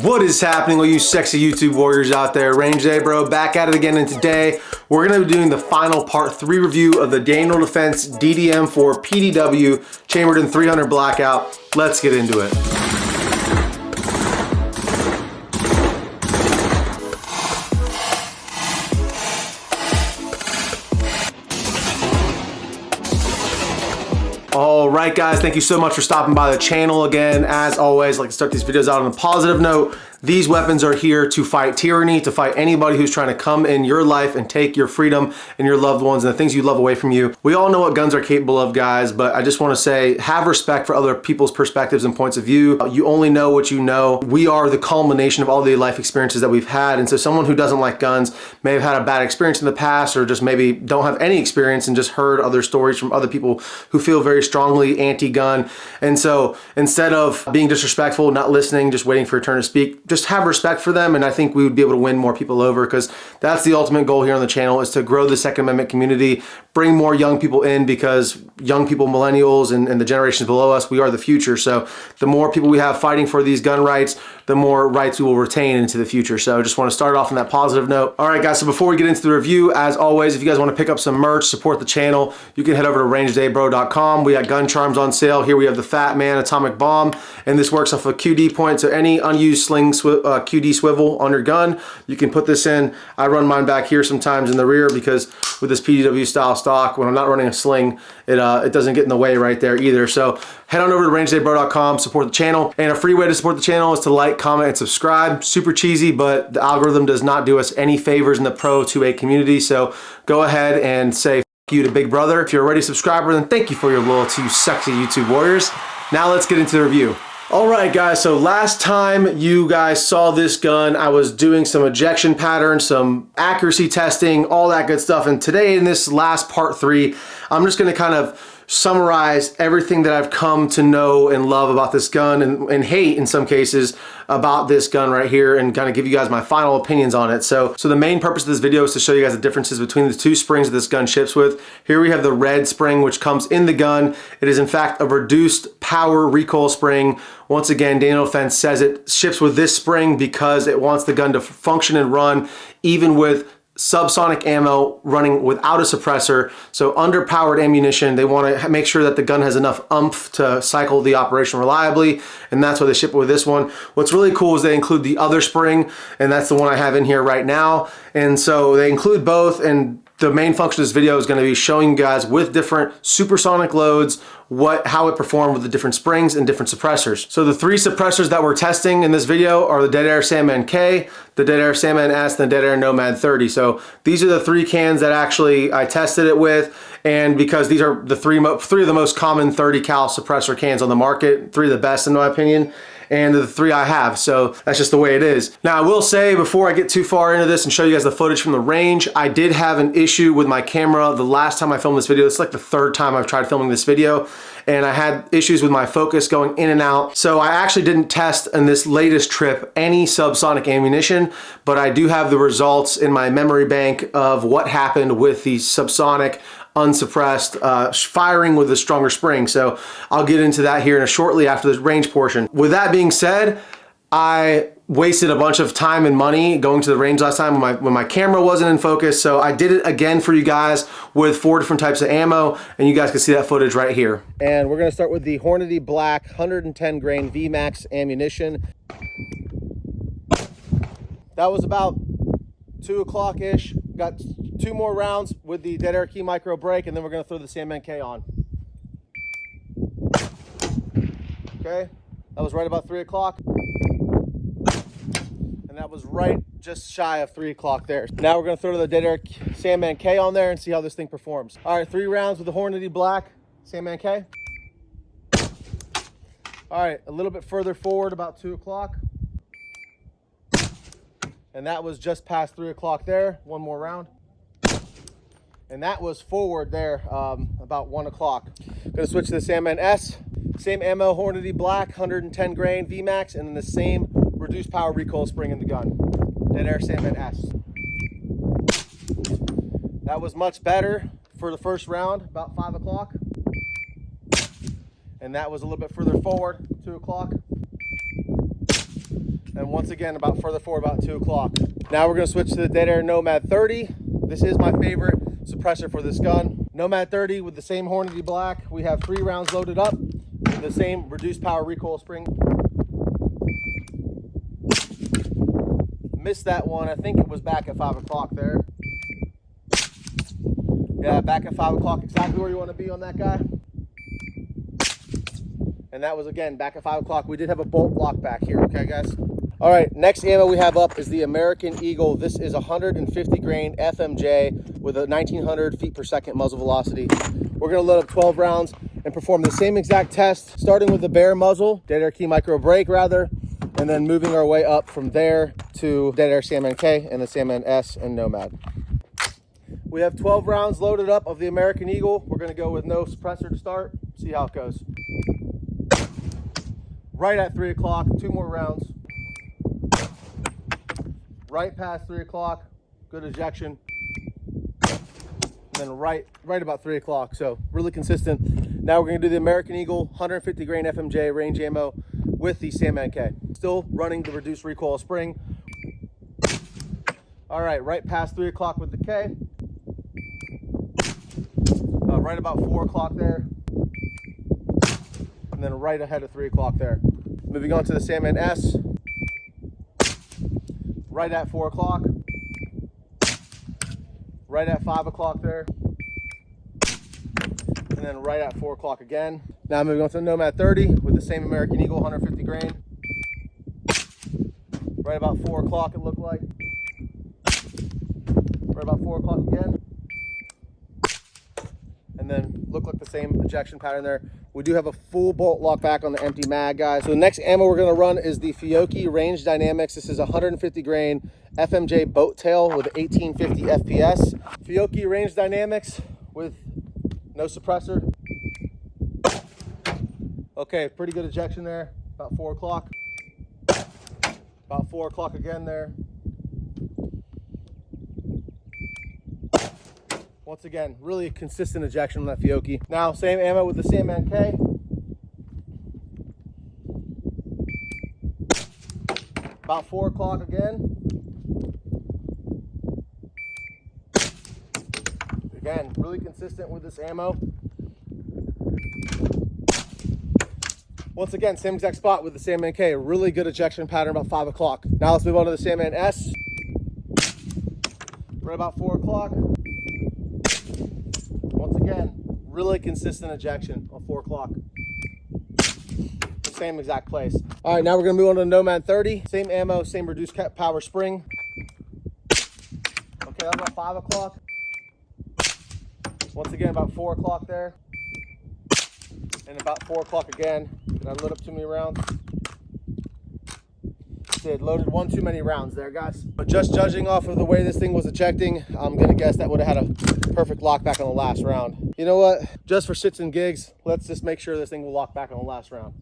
What is happening, all you sexy YouTube warriors out there? Range Day Bro back at it again, and today we're going to be doing the final part 3 review of the Daniel Defense DDM4 PDW chambered in 300 blackout. Let's get into it. Alright guys, thank you so much for stopping by the channel again. As always, I like to start these videos out on a positive note. These weapons are here to fight tyranny, to fight anybody who's trying to come in your life and take your freedom and your loved ones and the things you love away from you. We all know what guns are capable of, guys, but I just want to say, have respect for other people's perspectives and points of view. You only know what you know. We are the culmination of all the life experiences that we've had, and so someone who doesn't like guns may have had a bad experience in the past, or just maybe don't have any experience and just heard other stories from other people who feel very strongly anti-gun. And so instead of being disrespectful, not listening, just waiting for your turn to speak, just have respect for them, and I think we would be able to win more people over, because that's the ultimate goal here on the channel, is to grow the Second Amendment community, bring more young people in, because young people, millennials, and the generations below us, we are the future. So the more people we have fighting for these gun rights, the more rights we will retain into the future. So I just want to start off on that positive note. All right guys, so before we get into the review, as always, if you guys want to pick up some merch, support the channel, you can head over to rangedaybro.com. We got gun charms on sale. Here we have the Fat Man Atomic Bomb, and this works off a QD point, so any unused sling QD swivel on your gun, you can put this in. I run mine back here sometimes in the rear, because with this PDW style stock, when I'm not running a sling, it doesn't get in the way right there either. So head on over to rangedaybro.com, support the channel, and a free way to support the channel is to like, comment, and subscribe. Super cheesy, but the algorithm does not do us any favors in the Pro 2A community, so go ahead and say f you to Big Brother. If you're already a subscriber, then thank you for your loyalty, you sexy YouTube warriors. Now let's get into the review. Alright guys, so last time you guys saw this gun, I was doing some ejection patterns, some accuracy testing, all that good stuff, and today in this last part 3, I'm just going to kind of summarize everything that I've come to know and love about this gun, and hate in some cases about this gun right here, and kind of give you guys my final opinions on it. So the main purpose of this video is to show you guys the differences between the two springs that this gun ships with. Here we have the red spring, which comes in the gun. It is in fact a reduced power recoil spring. Once again, Daniel Defense says it ships with this spring because it wants the gun to function and run even with subsonic ammo running without a suppressor. So underpowered ammunition, they want to make sure that the gun has enough oomph to cycle the operation reliably, and that's why they ship it with this one. What's really cool is they include the other spring, and that's the one I have in here right now. And so they include both, and the main function of this video is going to be showing you guys with different supersonic loads how it performed with the different springs and different suppressors. So the 3 suppressors that we're testing in this video are the Dead Air Sandman K, the Dead Air Sandman S, and the Dead Air Nomad 30. So these are the 3 cans that actually I tested it with, and because these are the three of the most common 30 cal suppressor cans on the market, 3 of the best in my opinion, and the 3 I have, so that's just the way it is. Now I will say, before I get too far into this and show you guys the footage from the range, I did have an issue with my camera the last time I filmed this video. It's like the 3rd time I've tried filming this video, and I had issues with my focus going in and out. So I actually didn't test in this latest trip any subsonic ammunition, but I do have the results in my memory bank of what happened with the subsonic unsuppressed firing with a stronger spring. So I'll get into that here shortly after this range portion. With that being said, I wasted a bunch of time and money going to the range last time when my camera wasn't in focus, so I did it again for you guys with 4 different types of ammo, and you guys can see that footage right here. And we're going to start with the Hornady Black 110 grain VMAX ammunition. That was about 2 o'clock-ish. Got 2 more rounds with the Dead Air Key Micro Break, and then we're going to throw the Sandman K on. Okay, that was right about 3 o'clock. And that was right just shy of 3 o'clock there. Now we're going to throw the Dead Air Sandman K on there and see how this thing performs. All right, 3 rounds with the Hornady Black Sandman K. All right, a little bit further forward, about 2 o'clock. And that was just past 3 o'clock there. 1 more round. And that was forward there, about 1 o'clock. Gonna switch to the Sandman S. Same ammo, Hornady Black, 110 grain VMAX, and then the same reduced power recoil spring in the gun. Dead Air Sandman S. That was much better for the first round, about 5 o'clock. And that was a little bit further forward, 2 o'clock. And once again, about further forward, about 2 o'clock. Now we're gonna switch to the Dead Air Nomad 30. This is my favorite suppressor for this gun. Nomad 30 with the same Hornady black. We have 3 rounds loaded up with the same reduced power recoil spring. Missed that one. I think it was back at 5 o'clock there. Yeah, back at 5 o'clock, exactly where you want to be on that guy. And that was, again, back at 5 o'clock. We did have a bolt lock back here, okay, guys? All right, next ammo we have up is the American Eagle. This is 150 grain FMJ with a 1900 feet per second muzzle velocity. We're gonna load up 12 rounds and perform the same exact test, starting with the bare muzzle, Dead Air Key Micro Brake rather, and then moving our way up from there to Dead Air Sandman K and the Sandman S and Nomad. We have 12 rounds loaded up of the American Eagle. We're gonna go with no suppressor to start, see how it goes. Right at 3 o'clock, 2 more rounds. Right past 3 o'clock, good ejection. And then right about 3 o'clock, so really consistent. Now we're gonna do the American Eagle 150 grain FMJ range ammo with the Sandman K. Still running the reduced recoil spring. All right past 3 o'clock with the K. Right about 4 o'clock there. And then right ahead of 3 o'clock there. Moving on to the Sandman S. Right at 4 o'clock. Right at 5 o'clock there. And then right at 4 o'clock again. Now moving on to the Nomad 30 with the same American Eagle 150 grain. Right about 4 o'clock it looked like. Right about 4 o'clock again. And then look like the same ejection pattern there. We do have a full bolt lock back on the empty mag, guys. So the next ammo we're gonna run is the Fiocchi Range Dynamics. This is 150 grain FMJ boat tail with 1850 FPS. Fiocchi Range Dynamics with no suppressor. Okay, pretty good ejection there, about 4 o'clock. About 4 o'clock again there. Once again, really consistent ejection on that Fiocchi. Now, same ammo with the Sandman K. About 4 o'clock again. Again, really consistent with this ammo. Once again, same exact spot with the Sandman K. Really good ejection pattern about 5 o'clock. Now let's move on to the Sandman S. Right about 4 o'clock. Once again, really consistent ejection on 4 o'clock. Same exact place. All right, now we're gonna move on to the Nomad 30. Same ammo, same reduced power spring. Okay, that's about 5 o'clock. Once again, about 4 o'clock there. And about 4 o'clock again. Did I load up too many rounds? Did, loaded one too many rounds there, guys. But just judging off of the way this thing was ejecting, I'm gonna guess that would have had a perfect lock back on the last round. You know what? Just for shits and gigs, let's just make sure this thing will lock back on the last round.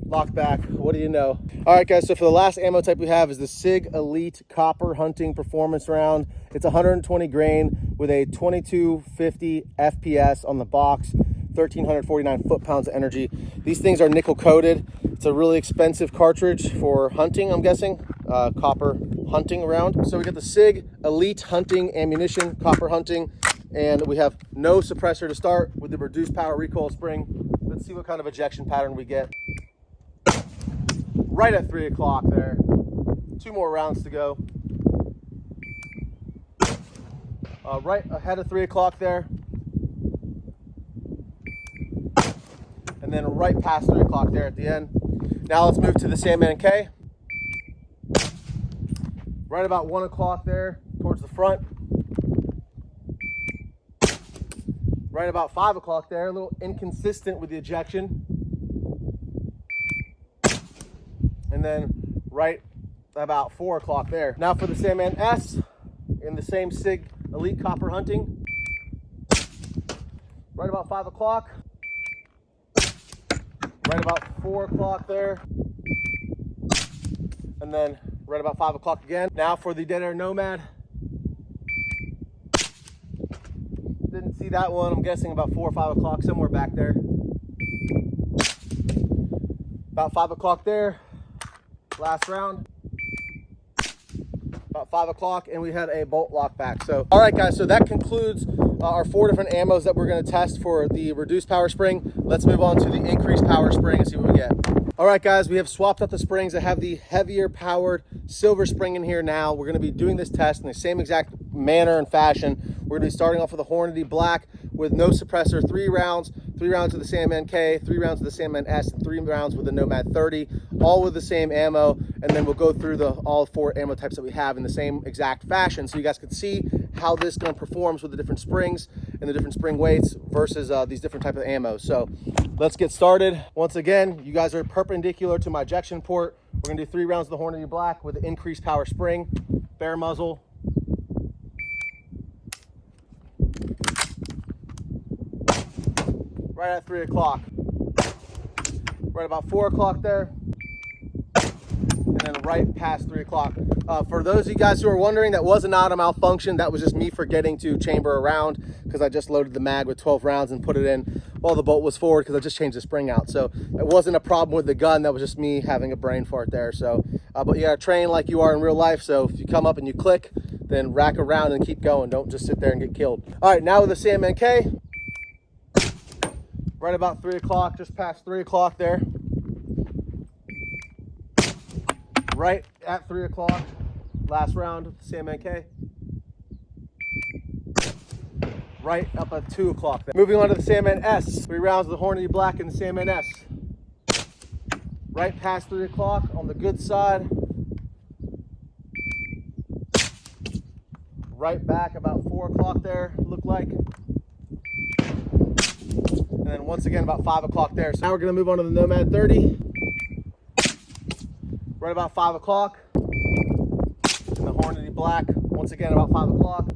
Lock back, what do you know? All right, guys, so for the last ammo type we have is the SIG Elite Copper Hunting Performance Round. It's 120 grain with a 2250 FPS on the box, 1,349 foot-pounds of energy. These things are nickel coated. It's a really expensive cartridge for hunting, I'm guessing, copper hunting round. So we got the SIG Elite Hunting Ammunition, copper hunting, and we have no suppressor to start with the reduced power recoil spring. Let's see what kind of ejection pattern we get. Right at 3 o'clock there. 2 more rounds to go. Right ahead of 3 o'clock there. And then right past 3 o'clock there at the end. Now let's move to the Sandman K. Right about 1 o'clock there towards the front. Right about 5 o'clock there, a little inconsistent with the ejection. And then right about 4 o'clock there. Now for the Sandman S in the same SIG Elite Copper Hunting. Right about 5 o'clock. Right about 4 o'clock there. And then right about 5 o'clock again. Now for the Dead Air Nomad. Didn't see that one. I'm guessing about 4 or 5 o'clock, somewhere back there. About 5 o'clock there, last round. About 5 o'clock, and we had a bolt lock back. So, all right guys, so that concludes our 4 different ammos that we're gonna test for the reduced power spring. Let's move on to the increased power spring and see what we get. All right guys, we have swapped out the springs. I have the heavier powered silver spring in here now. We're gonna be doing this test in the same exact manner and fashion. We're gonna be starting off with a Hornady Black with no suppressor, 3 rounds with the Sandman K, 3 rounds with the Sandman S, and 3 rounds with the Nomad 30, all with the same ammo. And then we'll go through all 4 ammo types that we have in the same exact fashion, so you guys can see how this gun performs with the different springs and the different spring weights versus these different type of ammo. So let's get started. Once again, you guys are perpendicular to my ejection port. We're gonna do 3 rounds of the Hornady Black with the increased power spring, bare muzzle. Right at 3 o'clock. Right about 4 o'clock there. And then right past 3 o'clock. For those of you guys who are wondering, that was not a malfunction. That was just me forgetting to chamber around because I just loaded the mag with 12 rounds and put it in while the bolt was forward because I just changed the spring out. So it wasn't a problem with the gun. That was just me having a brain fart there. So, but you gotta train like you are in real life. So if you come up and you click, then rack around and keep going. Don't just sit there and get killed. All right, now with the Sandman K. Right about 3 o'clock, just past 3 o'clock there. Right at 3 o'clock, last round with the Sandman K. Right up at 2 o'clock there. Moving on to the Sandman S. 3 rounds of the Hornady Black and the Sandman S. Right past 3 o'clock on the good side. Right back about 4 o'clock there, looked like. And then once again about 5 o'clock there. So now we're gonna move on to the Nomad 30. Right about 5 o'clock. And the Hornady Black, once again about 5 o'clock.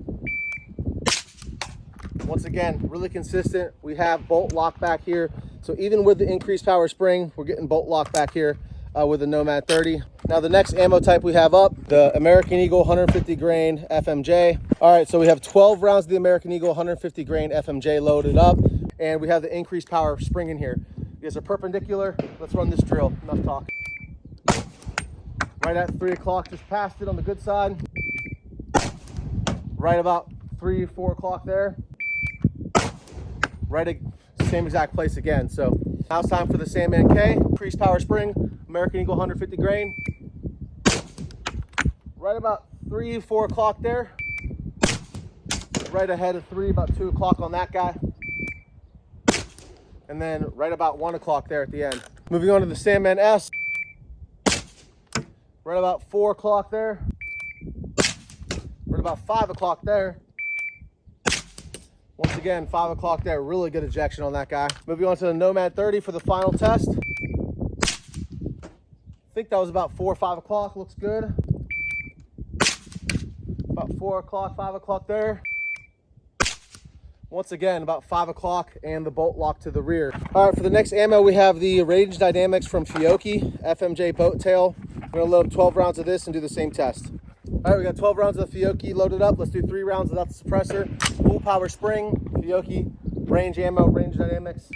Once again, really consistent. We have bolt lock back here. So even with the increased power spring, we're getting bolt lock back here with the Nomad 30. Now the next ammo type we have up, the American Eagle 150 grain FMJ. All right, so we have 12 rounds of the American Eagle 150 grain FMJ loaded up. And we have the increased power spring in here. You guys are perpendicular. Let's run this drill. Enough talk. Right at 3 o'clock, just past it on the good side. Right about 3, 4 o'clock there. Right at same exact place again. So now it's time for the Sandman K. Increased power spring, American Eagle 150 grain. Right about 3, 4 o'clock there. Right ahead of 3, about 2 o'clock on that guy. And then right about 1 o'clock there at the end. Moving on to the Sandman S. Right about 4 o'clock there. Right about 5 o'clock there. Once again, 5 o'clock there. Really good ejection on that guy. Moving on to the Nomad 30 for the final test. I think that was about 4 or 5 o'clock. Looks good. About 4 o'clock, 5 o'clock there. Once again, about 5 o'clock and the bolt lock to the rear. All right, for the next ammo, we have the Range Dynamics from Fiocchi FMJ boat tail. We're gonna load up 12 rounds of this and do the same test. All right, we got 12 rounds of the Fiocchi loaded up. Let's do 3 rounds without the suppressor. Full power spring, Fiocchi, range ammo, Range Dynamics.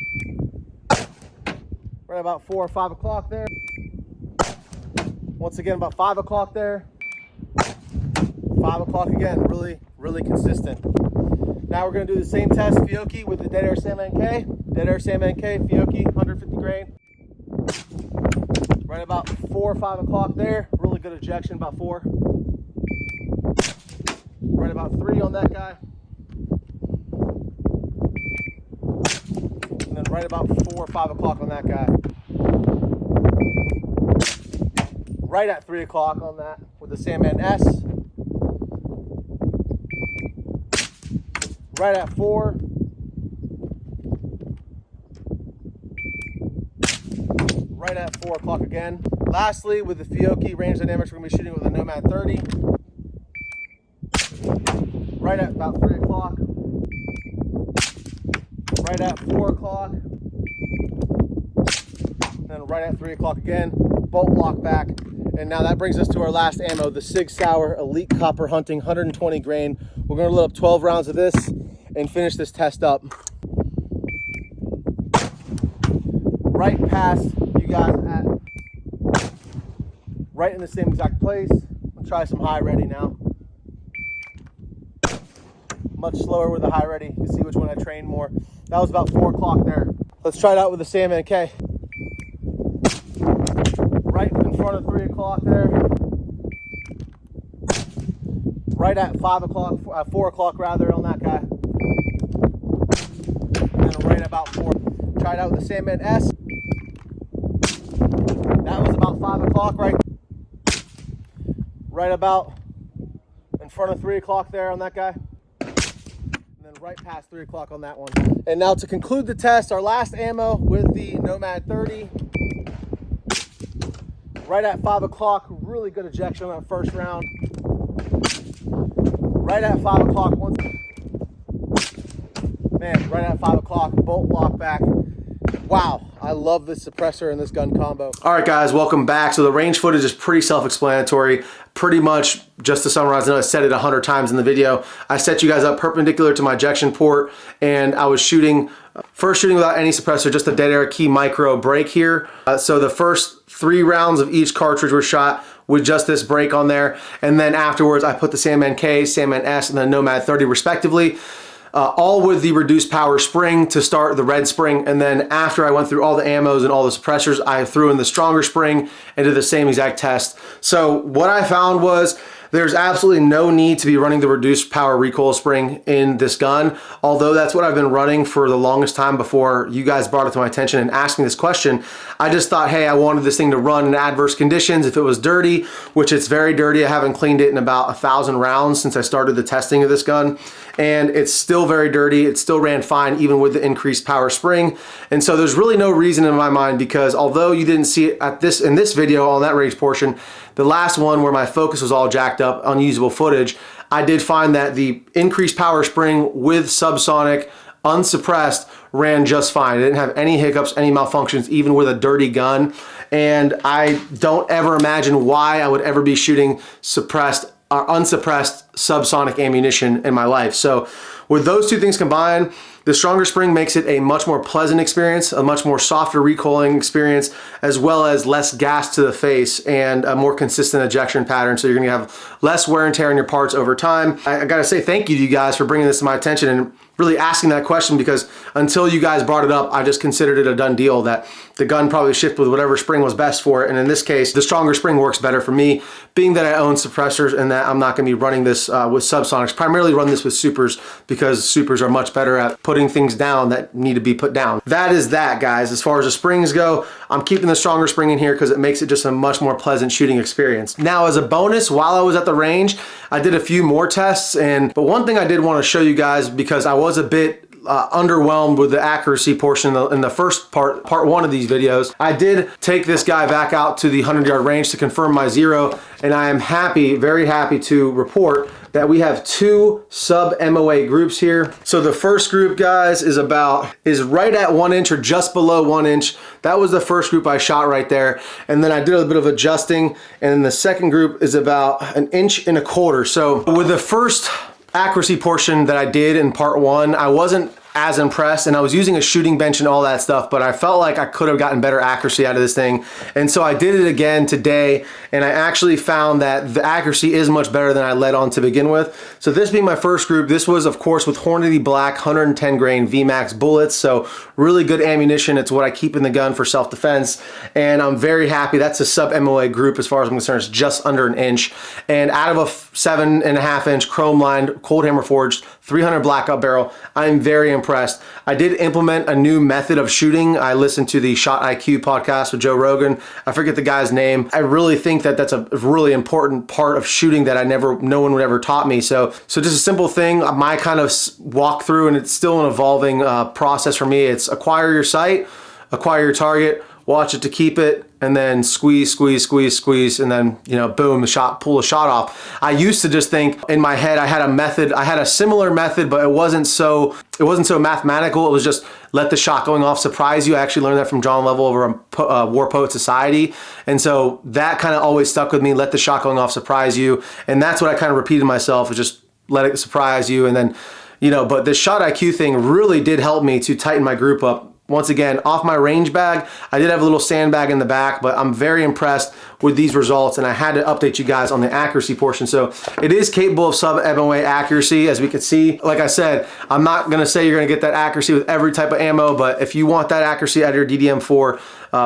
Right about 4 or 5 o'clock there. Once again, about 5 o'clock there. 5 o'clock again, really consistent. Now we're gonna do the same test, Fiocchi, with the Dead Air Sandman K. Dead Air Sandman K, Fiocchi, 150 grain. Right about 4 or 5 o'clock there. Really good ejection, about 4. Right about 3 on that guy. And then right about 4 or 5 o'clock on that guy. Right at 3 o'clock on that with the Sandman S. Right at 4. Right at 4 o'clock again. Lastly, with the Fiocchi Range Dynamics, we're going to be shooting with a Nomad 30. Right at about 3 o'clock. Right at 4 o'clock. Then right at 3 o'clock again. Bolt lock back. And now that brings us to our last ammo, the Sig Sauer Elite Copper Hunting 120 grain. We're going to load up 12 rounds of this and finish this test up. Right past you guys at right in the same exact place. I'll try some high ready now. Much slower with the high ready. You can see which one I trained more. That was about 4 o'clock there. Let's try it out with the Sandman K. Right in front of 3 o'clock there. Right at 5 o'clock, 4 o'clock rather on that guy. And then right about 4. Try it out with the Sandman S. That was about 5 o'clock, right about in front of 3 o'clock there on that guy. And then right past 3 o'clock on that one. And now to conclude the test, our last ammo with the Nomad 30. Right at 5 o'clock, really good ejection on that first round. Right at 5 o'clock, right at 5 o'clock, bolt lock back. Wow, I love this suppressor and this gun combo. All right, guys, welcome back. So the range footage is pretty self-explanatory. Pretty much, just to summarize, I know I said it 100 times in the video. I set you guys up perpendicular to my ejection port, and I was shooting, first shooting without any suppressor, just a dead air key micro break here. So the first 3 rounds of each cartridge were shot with just this break on there. And then afterwards, I put the Sandman K, Sandman S, and the Nomad 30 respectively. All with the reduced power spring to start the red spring, and then after I went through all the ammos and all the suppressors, I threw in the stronger spring and did the same exact test. So what I found was there's absolutely no need to be running the reduced power recoil spring in this gun, although that's what I've been running for the longest time before you guys brought it to my attention and asked me this question. I just thought, hey, I wanted this thing to run in adverse conditions. If it was dirty, which it's very dirty, I haven't cleaned it in about 1,000 rounds since I started the testing of this gun, and it's still very dirty. It still ran fine even with the increased power spring. And so there's really no reason in my mind, because although you didn't see it at in this video on that range portion, the last one where my focus was all jacked up, unusable footage, I did find that the increased power spring with subsonic, unsuppressed, ran just fine. It didn't have any hiccups, any malfunctions, even with a dirty gun. And I don't ever imagine why I would ever be shooting suppressed or unsuppressed subsonic ammunition in my life. So with those two things combined, the stronger spring makes it a much more pleasant experience, a much more softer recoiling experience, as well as less gas to the face and a more consistent ejection pattern. So you're gonna have less wear and tear on your parts over time. I gotta say thank you to you guys for bringing this to my attention and really asking that question, because until you guys brought it up, I just considered it a done deal that the gun probably shipped with whatever spring was best for it. And in this case, the stronger spring works better for me, being that I own suppressors and that I'm not gonna be running this with subsonics. Primarily run this with supers, because supers are much better at putting things down that need to be put down. That is that, guys. As far as the springs go, I'm keeping the stronger spring in here because it makes it just a much more pleasant shooting experience. Now, as a bonus, while I was at the range, I did a few more tests, but one thing I did want to show you guys, because I was a bit underwhelmed with the accuracy portion in the first part one of these videos. I did take this guy back out to the 100-yard range to confirm my zero, and I am happy, very happy to report that we have 2 sub MOA groups here. So the first group, guys, is right at 1 inch or just below 1 inch. That was the first group I shot right there. And then I did a bit of adjusting, and then the second group is about 1.25 inches. So with the first accuracy portion that I did in part 1, I wasn't as impressed, and I was using a shooting bench and all that stuff, but I felt like I could have gotten better accuracy out of this thing. And so I did it again today, and I actually found that the accuracy is much better than I led on to begin with. So this being my first group, this was of course with Hornady Black 110 grain VMAX bullets, so really good ammunition. It's what I keep in the gun for self-defense, and I'm very happy. That's a sub MOA group as far as I'm concerned. It's just under 1 inch, and out of a 7.5 inch chrome lined, cold hammer forged 300 blackout barrel, I'm very impressed. I did implement a new method of shooting. I listened to the Shot IQ podcast with Joe Rogan. I forget the guy's name. I really think that that's a really important part of shooting that no one would ever taught me. So just a simple thing, my kind of walk through, and it's still an evolving process for me. It's acquire your sight, acquire your target, watch it to keep it, and then squeeze, squeeze, squeeze, squeeze, and then, you know, boom, pull the shot off. I used to just think in my head, I had a similar method, but it wasn't so mathematical. It was just let the shot going off surprise you. I actually learned that from John Level over on War Poet Society. And so that kind of always stuck with me, let the shot going off surprise you. And that's what I kind of repeated myself, is just let it surprise you. And then, you know, but this Shot IQ thing really did help me to tighten my group up once again, off my range bag. I did have a little sandbag in the back, but I'm very impressed with these results, and I had to update you guys on the accuracy portion. So it is capable of sub MOA accuracy, as we can see. Like I said, I'm not gonna say you're gonna get that accuracy with every type of ammo, but if you want that accuracy out of your DDM4,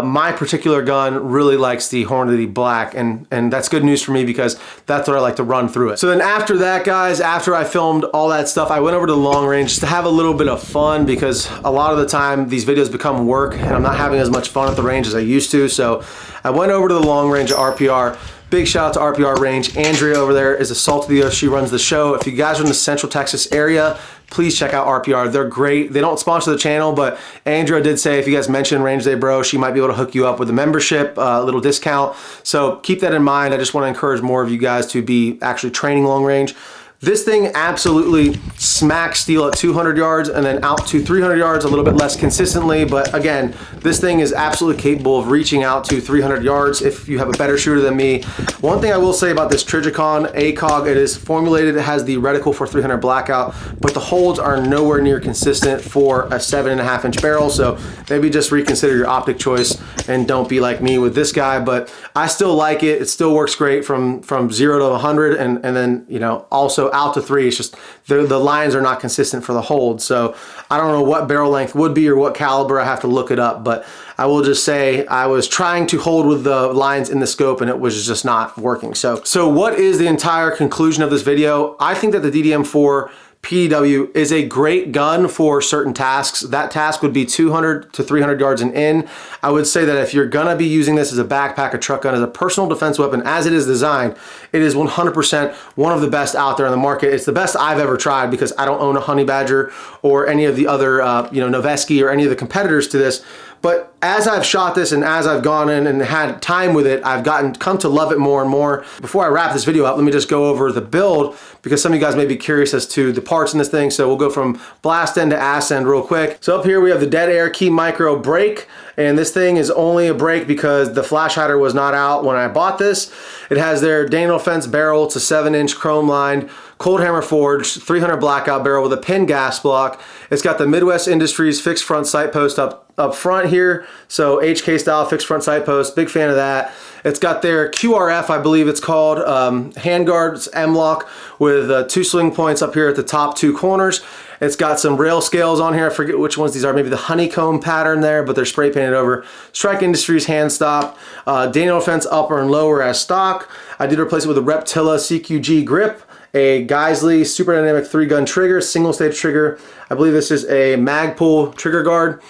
my particular gun really likes the Hornady Black, and that's good news for me because that's what I like to run through it. So then after that, guys, after I filmed all that stuff, I went over to the long range just to have a little bit of fun, because a lot of the time these videos become work and I'm not having as much fun at the range as I used to. So I went over to the long range at RPR. Big shout out to RPR Range. Andrea over there is a salt of the earth. She runs the show. If you guys are in the Central Texas area, please check out RPR. They're great. They don't sponsor the channel, but Andrea did say if you guys mention Range Day Bro, she might be able to hook you up with a membership, a little discount. So keep that in mind. I just want to encourage more of you guys to be actually training long range. This thing absolutely smacks steel at 200 yards and then out to 300 yards, a little bit less consistently. But again, this thing is absolutely capable of reaching out to 300 yards if you have a better shooter than me. One thing I will say about this Trijicon ACOG, it is formulated, it has the reticle for 300 blackout, but the holds are nowhere near consistent for a 7.5 inch barrel. So maybe just reconsider your optic choice and don't be like me with this guy. But I still like it. It still works great from 0 to 100, and then, you know, also out to 3. It's just the lines are not consistent for the hold. So I don't know what barrel length would be or what caliber. I have to look it up, but I will just say I was trying to hold with the lines in the scope and it was just not working. So what is the entire conclusion of this video? I think that the DDM4 PDW is a great gun for certain tasks. That task would be 200 to 300 yards and in. I would say that if you're gonna be using this as a backpack, a truck gun, as a personal defense weapon, as it is designed, it is 100% one of the best out there on the market. It's the best I've ever tried because I don't own a Honey Badger or any of the other, you know, Noveski or any of the competitors to this. But as I've shot this and as I've gone in and had time with it, I've come to love it more and more. Before I wrap this video up, let me just go over the build because some of you guys may be curious as to the parts in this thing. So we'll go from blast end to ass end real quick. So up here we have the Dead Air Key Micro brake, and this thing is only a brake because the flash hider was not out when I bought this. It has their Daniel Fence barrel. It's a 7-inch chrome lined cold hammer forged 300 blackout barrel with a pin gas block. It's got the Midwest Industries fixed front sight post up front here. So HK style fixed front sight post, big fan of that. It's got their QRF, I believe it's called, handguards M-lock with 2 sling points up here at the top 2 corners. It's got some rail scales on here. I forget which ones these are. Maybe the honeycomb pattern there, but they're spray painted over. Strike Industries hand stop. Daniel Fence upper and lower as stock. I did replace it with a Reptilla CQG grip, a Geisley Super Dynamic 3-gun trigger, single stage trigger. I believe this is a Magpul trigger guard.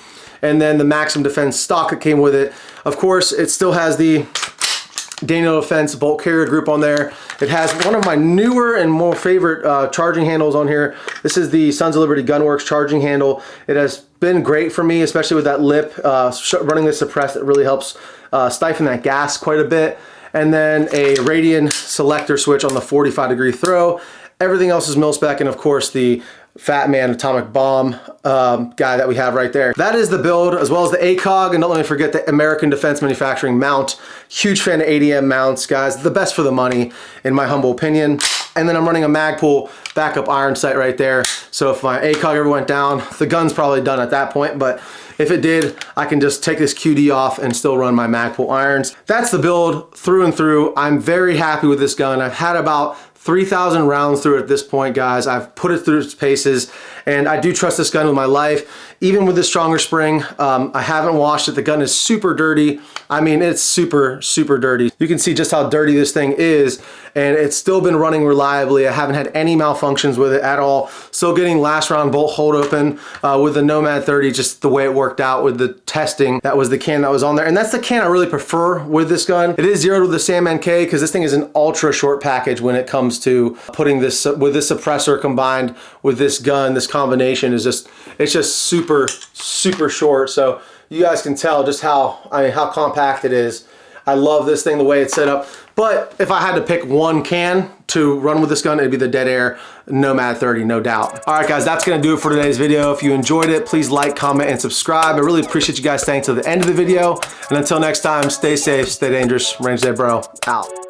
And then the Maxim Defense stock that came with it. Of course, it still has the Daniel Defense bolt carrier group on there. It has one of my newer and more favorite charging handles on here. This is the Sons of Liberty Gunworks charging handle. It has been great for me, especially with that lip running the suppressed. It really helps stifle that gas quite a bit. And then a Radian selector switch on the 45-degree throw. Everything else is mil-spec, and of course the Fat Man atomic bomb guy that we have right there. That is the build, as well as the ACOG, and don't let me forget the American Defense Manufacturing mount. Huge fan of ADM mounts, guys. The best for the money, in my humble opinion. And then I'm running a Magpul backup iron sight right there. So if my ACOG ever went down, the gun's probably done at that point, but if it did, I can just take this QD off and still run my Magpul irons. That's the build through and through. I'm very happy with this gun. I've had about 3,000 rounds through it at this point, guys. I've put it through its paces, and I do trust this gun with my life. Even with the stronger spring, I haven't washed it. The gun is super dirty. I mean, it's super, super dirty. You can see just how dirty this thing is, and it's still been running reliably. I haven't had any malfunctions with it at all. Still getting last round bolt hold open with the Nomad 30, just the way it worked out with the testing. That was the can that was on there, and that's the can I really prefer with this gun. It is zeroed with the Sandman K because this thing is an ultra short package when it comes to putting this with this suppressor combined with this gun. This combination is just, it's just super, super short. So you guys can tell just how, I mean, how compact it is. I love this thing, the way it's set up. But if I had to pick one can to run with this gun, it'd be the Dead Air Nomad 30, no doubt. All right, guys, that's gonna do it for today's video. If you enjoyed it, please like, comment, and subscribe. I really appreciate you guys staying till the end of the video. And until next time, stay safe, stay dangerous. Range Day Bro, out.